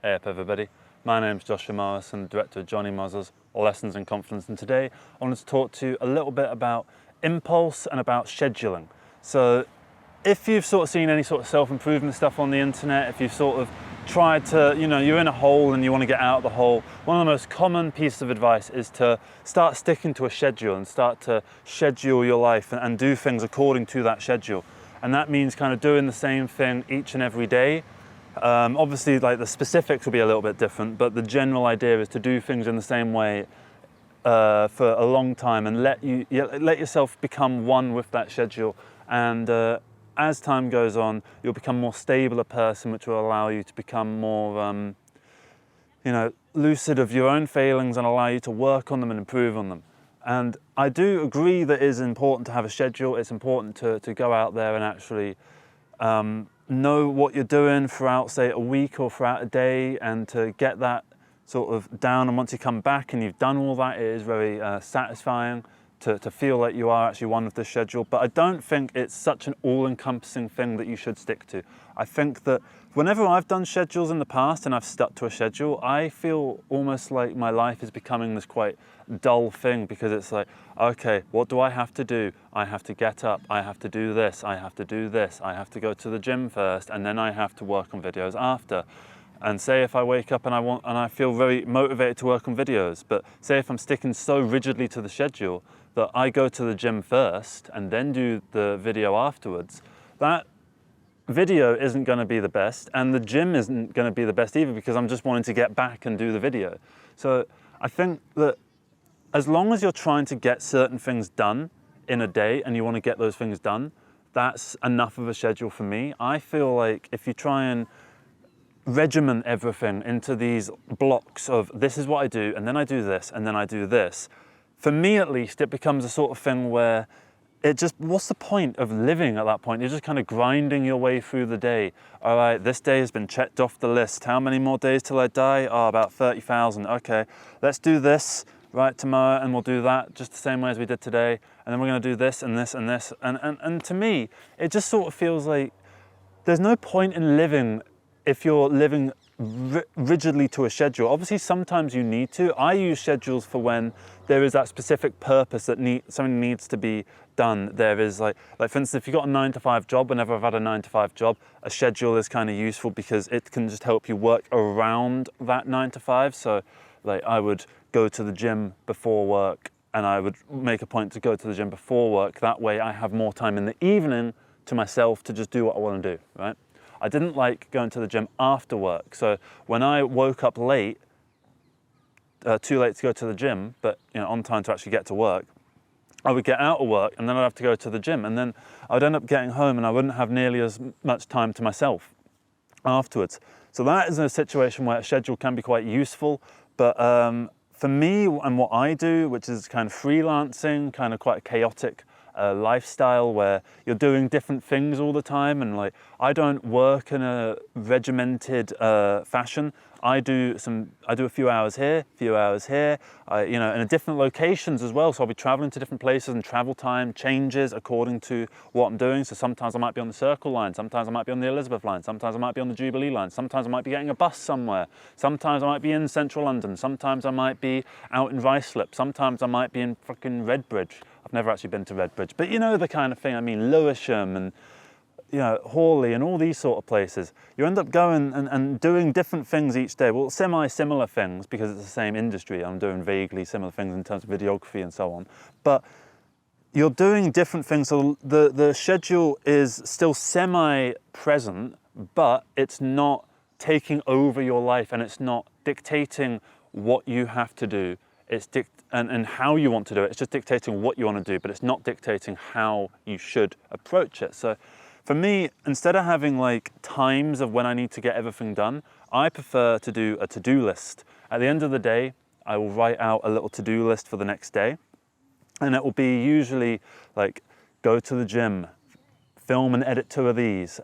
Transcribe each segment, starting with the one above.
Hey up everybody, my name's Joshua Morris and Director of Johnny Moz's Lessons in Confidence, and today I wanted to talk to you a little bit about impulse and about scheduling. So if you've sort of seen any sort of self-improvement stuff on the internet, if you've sort of tried to, you're in a hole and you want to get out of the hole, one of the most common pieces of advice is to start sticking to a schedule and start to schedule your life and do things according to that schedule. And that means kind of doing the same thing each and every day. Obviously, like the specifics will be a little bit different, but the general idea is to do things in the same way for a long time and let yourself become one with that schedule. And as time goes on, you'll become more stable a person, which will allow you to become more, lucid of your own failings and allow you to work on them and improve on them. And I do agree that it is important to have a schedule. It's important to go out there and actually know what you're doing throughout, say, a week or throughout a day, and to get that sort of down. And once you come back and you've done all that, it is very satisfying to feel like you are actually one with the schedule. But I don't think it's such an all-encompassing thing that you should stick to. I think that whenever I've done schedules in the past and I've stuck to a schedule, I feel almost like my life is becoming this quite dull thing, because it's like, okay, what do I have to do? I have to get up, I have to do this, I have to do this, I have to go to the gym first, and then I have to work on videos after. And say if I wake up and I feel very motivated to work on videos, but say if I'm sticking so rigidly to the schedule that I go to the gym first and then do the video afterwards, that video isn't going to be the best, and the gym isn't going to be the best either, because I'm just wanting to get back and do the video. So I think that as long as you're trying to get certain things done in a day and you want to get those things done, that's enough of a schedule for me. I feel like if you try and regiment everything into these blocks of this is what I do, and then I do this, and then I do this, for me at least, it becomes a sort of thing where what's the point of living at that point? You're just kind of grinding your way through the day. All right, this day has been checked off the list. How many more days till I die? Oh, about 30,000. Okay, let's do this right tomorrow, and we'll do that just the same way as we did today. And then we're going to do this and this and this. And to me, it just sort of feels like there's no point in living if you're living rigidly to a schedule. Obviously, sometimes you need to. I use schedules for when there is that specific purpose that something needs to be done. There is like for instance, if you've got a 9-to-5 job, whenever I've had a 9-to-5 job, a schedule is kind of useful because it can just help you work around that 9-to-5. So like I would go to the gym before work, and I would make a point to go to the gym before work. That way I have more time in the evening to myself to just do what I want to do, right? I didn't like going to the gym after work. So when I woke up late, too late to go to the gym, but on time to actually get to work, I would get out of work and then I'd have to go to the gym, and then I'd end up getting home and I wouldn't have nearly as much time to myself afterwards. So that is a situation where a schedule can be quite useful. But for me and what I do, which is kind of freelancing, kind of quite a chaotic lifestyle where you're doing different things all the time, and like I don't work in a regimented fashion. I do a few hours here, a few hours here, in different locations as well. So I'll be traveling to different places, and travel time changes according to what I'm doing. So sometimes I might be on the Circle line, sometimes I might be on the Elizabeth line, sometimes I might be on the Jubilee line, sometimes I might be getting a bus somewhere, sometimes I might be in central London, sometimes I might be out in Ruislip, sometimes I might be in fucking Redbridge. I've never actually been to Redbridge, but you know the kind of thing I mean, Lewisham and Hawley and all these sort of places. You end up going and doing different things each day. Well, semi-similar things, because it's the same industry. I'm doing vaguely similar things in terms of videography and so on. But you're doing different things. So the schedule is still semi-present, but it's not taking over your life, and it's not dictating what you have to do. It's and how you want to do it. It's just dictating what you want to do, but it's not dictating how you should approach it. So for me, instead of having like times of when I need to get everything done, I prefer to do a to-do list. At the end of the day, I will write out a little to-do list for the next day. And it will be usually like go to the gym, film and edit 2 of these,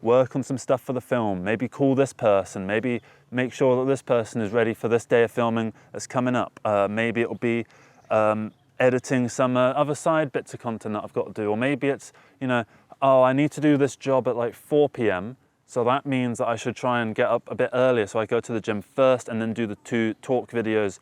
work on some stuff for the film, maybe call this person, maybe make sure that this person is ready for this day of filming that's coming up. Maybe it'll be editing some other side bits of content that I've got to do. Or maybe it's, oh, I need to do this job at like 4 p.m. So that means that I should try and get up a bit earlier. So I go to the gym first and then do the 2 talk videos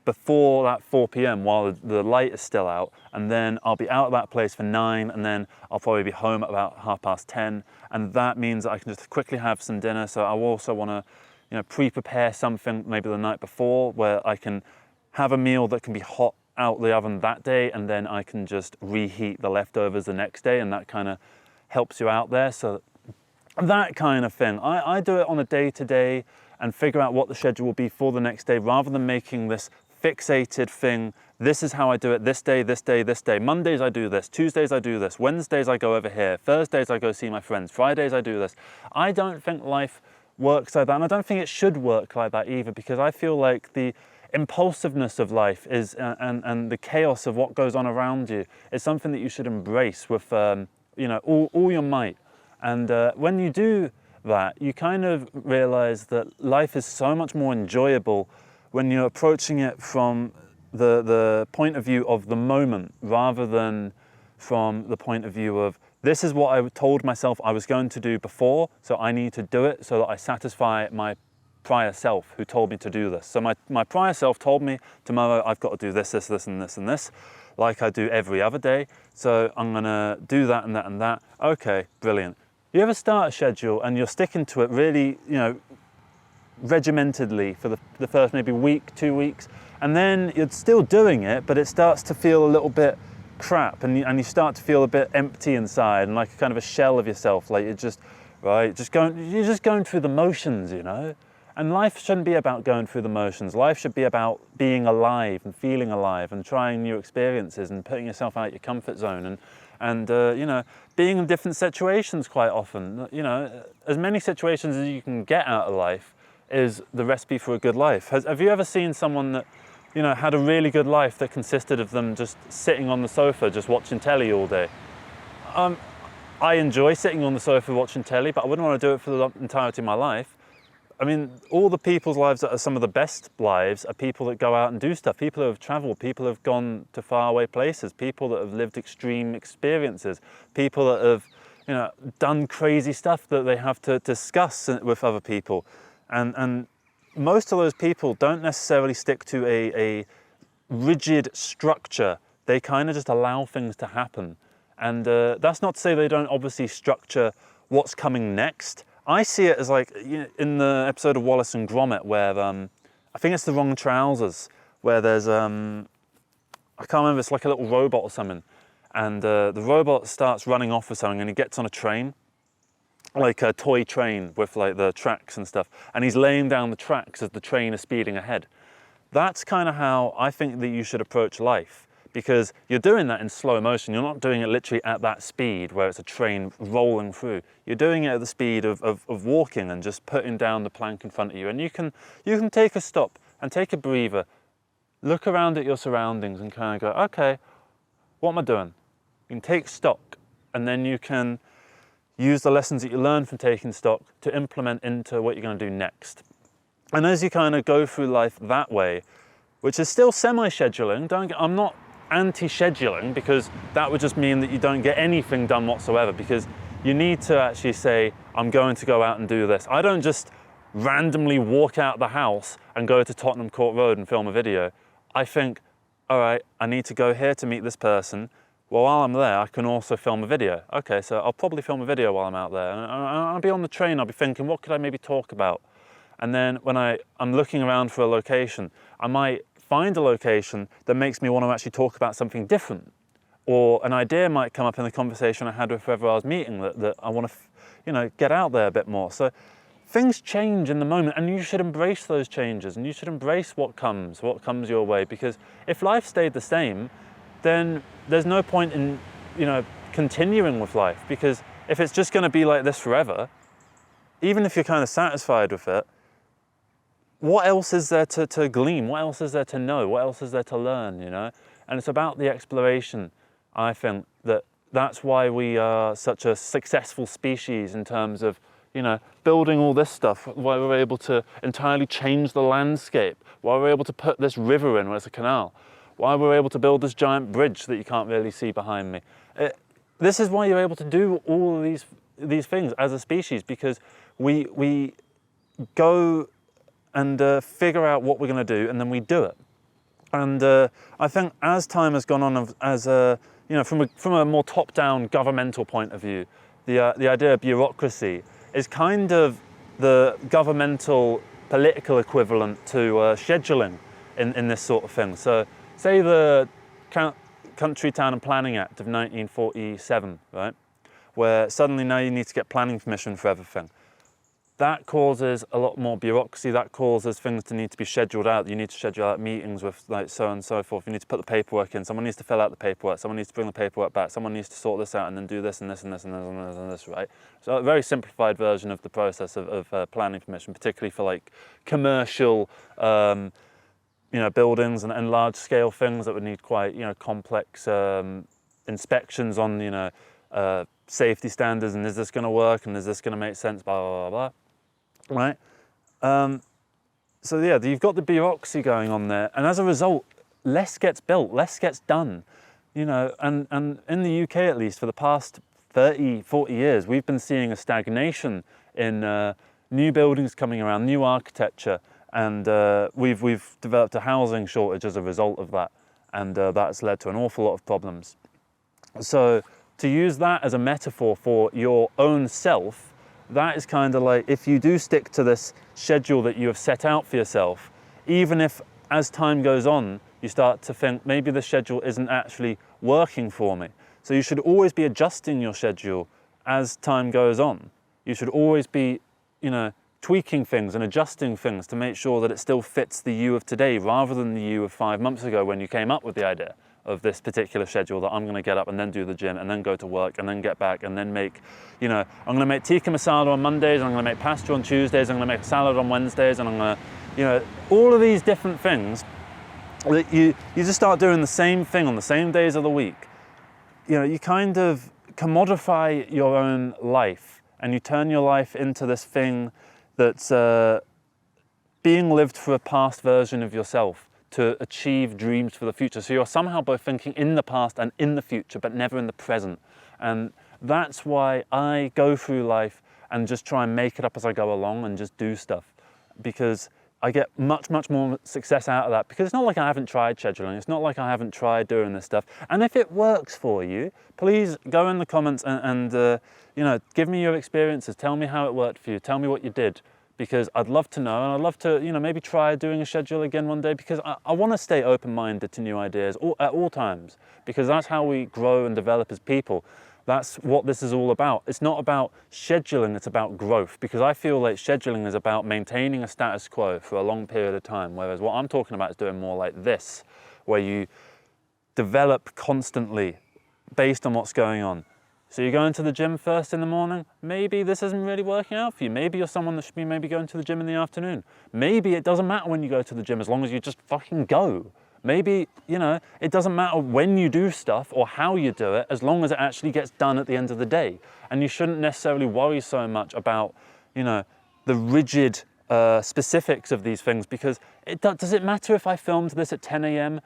before that 4 p.m. while the light is still out, and then I'll be out of that place for 9, and then I'll probably be home at about 10:30, and that means that I can just quickly have some dinner. So I also want to, pre-prepare something maybe the night before, where I can have a meal that can be hot out the oven that day, and then I can just reheat the leftovers the next day, and that kind of helps you out there. So that kind of thing. I do it on a day-to-day and figure out what the schedule will be for the next day, rather than making this fixated thing. This is how I do it this day, this day, this day. Mondays I do this, Tuesdays I do this, Wednesdays I go over here, Thursdays I go see my friends, Fridays I do this. I don't think life works like that, and I don't think it should work like that either, because I feel like the impulsiveness of life is and the chaos of what goes on around you is something that you should embrace with all your might. And when you do that, you kind of realize that life is so much more enjoyable when you're approaching it from the point of view of the moment, rather than from the point of view of, this is what I told myself I was going to do before, so I need to do it so that I satisfy my prior self who told me to do this. So my prior self told me tomorrow I've got to do this, this, this, and this, and this, like I do every other day. So I'm gonna do that and that and that. Okay, brilliant. You ever start a schedule and you're sticking to it really, regimentedly for the first maybe week, 2 weeks, and then you're still doing it, but it starts to feel a little bit crap, and you start to feel a bit empty inside, and like kind of a shell of yourself, like you're just going through the motions, And life shouldn't be about going through the motions. Life should be about being alive and feeling alive and trying new experiences and putting yourself out your comfort zone and being in different situations quite often. As many situations as you can get out of life is the recipe for a good life. Have you ever seen someone that, had a really good life that consisted of them just sitting on the sofa, just watching telly all day? I enjoy sitting on the sofa watching telly, but I wouldn't want to do it for the entirety of my life. I mean, all the people's lives that are some of the best lives are people that go out and do stuff, people who have traveled, people who have gone to faraway places, people that have lived extreme experiences, people that have, done crazy stuff that they have to discuss with other people. And most of those people don't necessarily stick to a rigid structure. They kind of just allow things to happen. And that's not to say they don't obviously structure what's coming next. I see it as like, in the episode of Wallace and Gromit where, I think it's The Wrong Trousers, where there's, I can't remember, it's like a little robot or something. And the robot starts running off with something and he gets on a train, like a toy train with like the tracks and stuff. And he's laying down the tracks as the train is speeding ahead. That's kind of how I think that you should approach life. Because you're doing that in slow motion. You're not doing it literally at that speed where it's a train rolling through. You're doing it at the speed of walking and just putting down the plank in front of you. And you can take a stop and take a breather, look around at your surroundings and kind of go, okay, what am I doing? You can take stock, and then you can use the lessons that you learn from taking stock to implement into what you're going to do next. And as you kind of go through life that way, which is still semi-scheduling, I'm not anti-scheduling, because that would just mean that you don't get anything done whatsoever, because you need to actually say, I'm going to go out and do this. I don't just randomly walk out the house and go to Tottenham Court Road and film a video. I think, all right, I need to go here to meet this person. Well, while I'm there, I can also film a video. Okay, so I'll probably film a video while I'm out there. And I'll be on the train, I'll be thinking, what could I maybe talk about? And then when I'm looking around for a location, I might find a location that makes me want to actually talk about something different. Or an idea might come up in the conversation I had with whoever I was meeting that I want to, get out there a bit more. So things change in the moment, and you should embrace those changes, and you should embrace what comes your way, because if life stayed the same, then there's no point in, continuing with life, because if it's just going to be like this forever, even if you're kind of satisfied with it, what else is there to glean? What else is there to know? What else is there to learn, And it's about the exploration. I think that's why we are such a successful species in terms of, building all this stuff, why we're able to entirely change the landscape, why we're able to put this river in where it's a canal, why we're able to build this giant bridge that you can't really see behind me. This is why you're able to do all of these these things as a species, because we go and figure out what we're going to do, and then we do it. And I think as time has gone on, from a more top-down governmental point of view, the idea of bureaucracy is kind of the governmental political equivalent to scheduling in this sort of thing. So say the Country, Town and Planning Act of 1947, right? Where suddenly now you need to get planning permission for everything. That causes a lot more bureaucracy. That causes things to need to be scheduled out. You need to schedule out meetings with like so and so forth. You need to put the paperwork in. Someone needs to fill out the paperwork. Someone needs to bring the paperwork back. Someone needs to sort this out and then do this and this and this and this and this and this, right? So a very simplified version of the process of planning permission, particularly for like commercial, buildings and large scale things that would need quite, complex inspections on, safety standards, and is this going to work, and is this going to make sense, blah, blah, blah, blah. Right? So yeah, you've got the bureaucracy going on there, and as a result, less gets built, less gets done, and in the UK at least, for the past 30, 40 years, we've been seeing a stagnation in new buildings coming around, new architecture, and we've developed a housing shortage as a result of that, and that's led to an awful lot of problems. So to use that as a metaphor for your own self, that is kind of like, if you do stick to this schedule that you have set out for yourself, even if as time goes on, you start to think maybe the schedule isn't actually working for me. So you should always be adjusting your schedule as time goes on. You should always be, tweaking things and adjusting things to make sure that it still fits the you of today, rather than the you of 5 months ago when you came up with the idea of this particular schedule that I'm going to get up and then do the gym and then go to work and then get back and then make, I'm going to make tikka masala on Mondays, and I'm going to make pasta on Tuesdays, I'm going to make a salad on Wednesdays, and I'm going to, all of these different things that you just start doing the same thing on the same days of the week. You kind of commodify your own life, and you turn your life into this thing that's being lived for a past version of yourself, to achieve dreams for the future. So you're somehow both thinking in the past and in the future, but never in the present. And that's why I go through life and just try and make it up as I go along and just do stuff, because I get much, much more success out of that, because it's not like I haven't tried scheduling. It's not like I haven't tried doing this stuff. And if it works for you, please go in the comments and give me your experiences. Tell me how it worked for you. Tell me what you did, because I'd love to know, and I'd love to, maybe try doing a schedule again one day, because I want to stay open-minded to new ideas at all times, because that's how we grow and develop as people. That's what this is all about. It's not about scheduling, it's about growth, because I feel like scheduling is about maintaining a status quo for a long period of time, whereas what I'm talking about is doing more like this, where you develop constantly based on what's going on. So you're going to the gym first in the morning, maybe this isn't really working out for you. Maybe you're someone that should be maybe going to the gym in the afternoon. Maybe it doesn't matter when you go to the gym, as long as you just fucking go. Maybe, it doesn't matter when you do stuff or how you do it, as long as it actually gets done at the end of the day. And you shouldn't necessarily worry so much about, the rigid specifics of these things, because does it matter if I filmed this at 10 a.m.,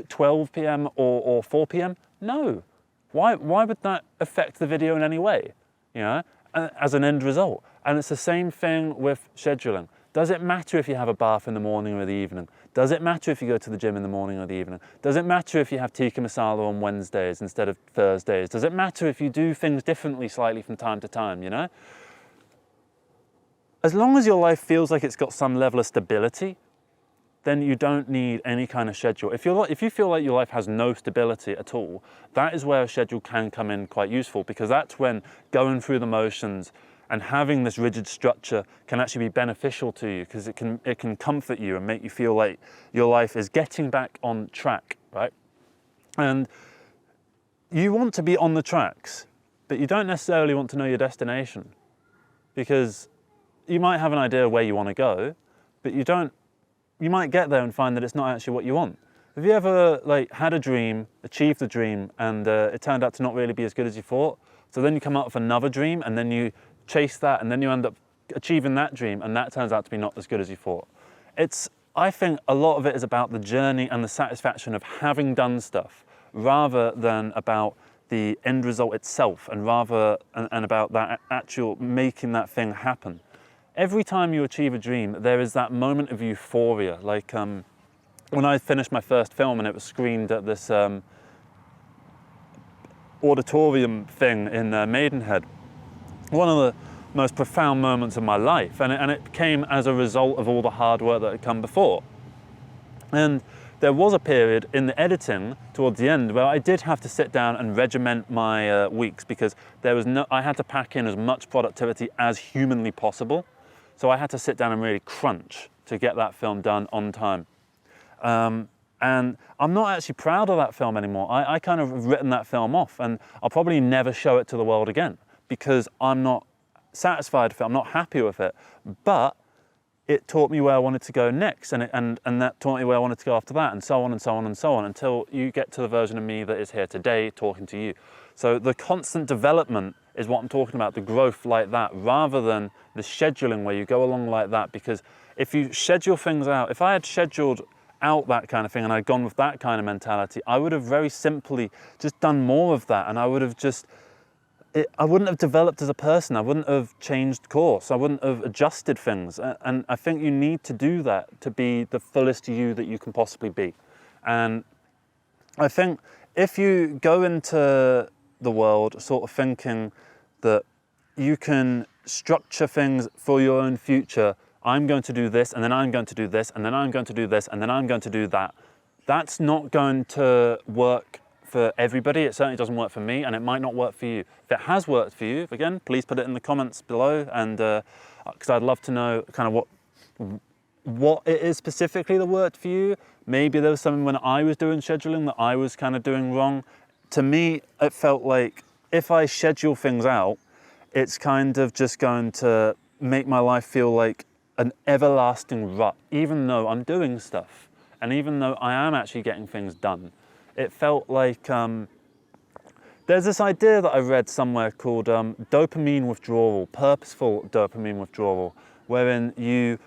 12 p.m. or 4 p.m.? No. Why would that affect the video in any way, as an end result? And it's the same thing with scheduling. Does it matter if you have a bath in the morning or the evening? Does it matter if you go to the gym in the morning or the evening? Does it matter if you have tikka masala on Wednesdays instead of Thursdays? Does it matter if you do things differently slightly from time to time, As long as your life feels like it's got some level of stability, then you don't need any kind of schedule. If you feel like your life has no stability at all, that is where a schedule can come in quite useful, because that's when going through the motions and having this rigid structure can actually be beneficial to you, because it can comfort you and make you feel like your life is getting back on track, right? And you want to be on the tracks, but you don't necessarily want to know your destination, because you might have an idea of where you want to go, but you might get there and find that it's not actually what you want. Have you ever had a dream, achieved the dream, and it turned out to not really be as good as you thought? So then you come up with another dream, and then you chase that, and then you end up achieving that dream, and that turns out to be not as good as you thought. I think a lot of it is about the journey and the satisfaction of having done stuff, rather than about the end result itself and about that actual making that thing happen. Every time you achieve a dream, there is that moment of euphoria. Like when I finished my first film and it was screened at this auditorium thing in Maidenhead, one of the most profound moments of my life, and it came as a result of all the hard work that had come before. And there was a period in the editing towards the end where I did have to sit down and regiment my weeks, because I had to pack in as much productivity as humanly possible. So I had to sit down and really crunch to get that film done on time. And I'm not actually proud of that film anymore. I kind of have written that film off, and I'll probably never show it to the world again because I'm not satisfied with it, I'm not happy with it. But it taught me where I wanted to go next, and that taught me where I wanted to go after that, and so on and so on and so on, until you get to the version of me that is here today talking to you. So the constant development is what I'm talking about, the growth like that, rather than the scheduling where you go along like that. Because if you schedule things out, if I had scheduled out that kind of thing and I'd gone with that kind of mentality, I would have very simply just done more of that, and I wouldn't have developed as a person. I wouldn't have changed course. I wouldn't have adjusted things. And I think you need to do that to be the fullest you that you can possibly be. And I think if you go into the world sort of thinking that you can structure things for your own future, I'm going to do this, and then I'm going to do this, and then I'm going to do this, and then I'm going to do that, that's not going to work for everybody. It certainly doesn't work for me, and it might not work for you. If it has worked for you, again, please put it in the comments below, and because I'd love to know kind of what it is specifically that worked for you. Maybe there was something when I was doing scheduling that I was kind of doing wrong. To me, it felt like if I schedule things out, it's kind of just going to make my life feel like an everlasting rut, even though I'm doing stuff, and even though I am actually getting things done. It felt like there's this idea that I read somewhere called dopamine withdrawal, purposeful dopamine withdrawal, wherein you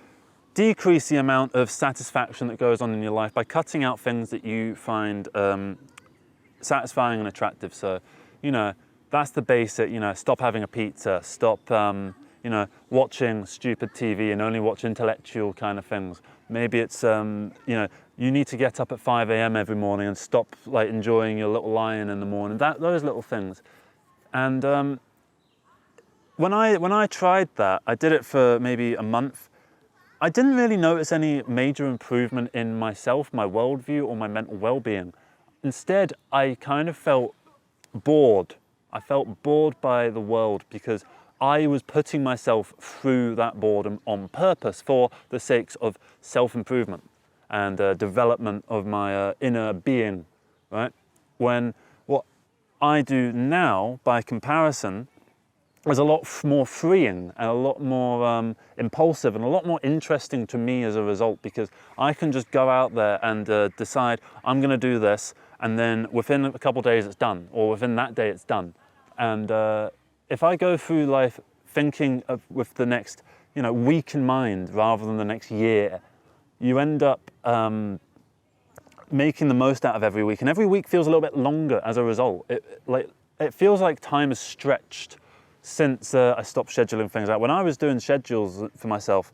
decrease the amount of satisfaction that goes on in your life by cutting out things that you find satisfying and attractive. So, that's the basic, stop having a pizza, stop, watching stupid TV and only watch intellectual kind of things. Maybe it's, you need to get up at 5 a.m. every morning and stop enjoying your little lion in the morning, those little things. And when I tried that, I did it for maybe a month. I didn't really notice any major improvement in myself, my worldview, or my mental well-being. Instead, I kind of felt bored. I felt bored by the world because I was putting myself through that boredom on purpose for the sakes of self-improvement and development of my inner being, right? When what I do now, by comparison, is a lot more freeing and a lot more impulsive and a lot more interesting to me as a result, because I can just go out there and decide I'm going to do this, and then within a couple of days it's done, or within that day it's done. And if I go through life thinking with the next week in mind rather than the next year, you end up making the most out of every week, and every week feels a little bit longer as a result. It feels like time is stretched since I stopped scheduling things out. When I was doing schedules for myself,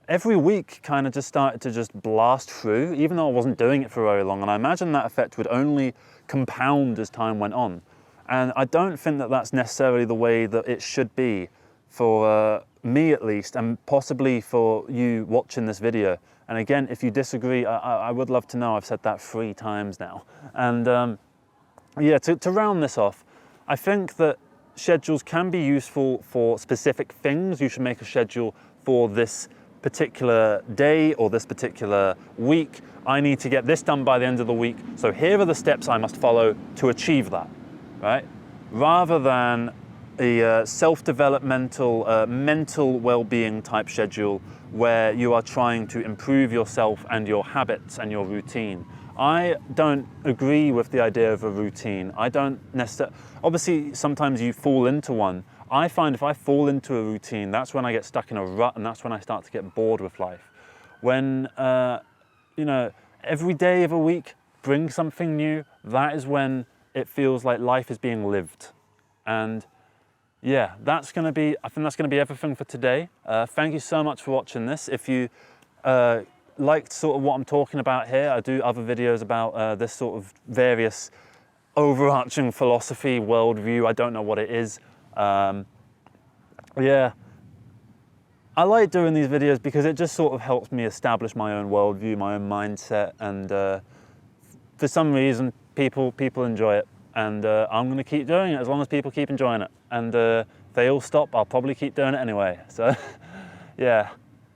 every week kind of just started to just blast through, even though I wasn't doing it for very long. And I imagine that effect would only compound as time went on. And I don't think that that's necessarily the way that it should be for me, at least, and possibly for you watching this video. And again, if you disagree, I would love to know. I've said that 3 times now. And yeah, to round this off, I think that schedules can be useful for specific things. You should make a schedule for this particular day or this particular week. I need to get this done by the end of the week, so here are the steps I must follow to achieve that, right? Rather than a self-developmental, mental well-being type schedule where you are trying to improve yourself and your habits and your routine. I don't agree with the idea of a routine. I don't necessarily, obviously sometimes you fall into one. I find if I fall into a routine, that's when I get stuck in a rut, and that's when I start to get bored with life. When, every day of a week brings something new, that is when it feels like life is being lived. And yeah, I think that's gonna be everything for today. Thank you so much for watching this. If you liked sort of what I'm talking about here, I do other videos about this sort of various overarching philosophy, worldview, I don't know what it is. Yeah, I like doing these videos because it just sort of helps me establish my own worldview, my own mindset, and for some reason people enjoy it, and I'm going to keep doing it as long as people keep enjoying it, and if they all stop, I'll probably keep doing it anyway. So yeah,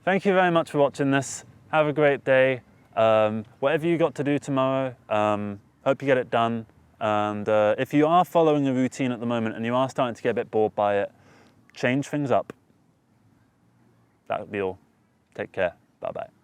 thank you very much for watching this. Have a great day. Whatever you got to do tomorrow, hope you get it done. And if you are following a routine at the moment and you are starting to get a bit bored by it, change things up. That would be all. Take care. Bye-bye.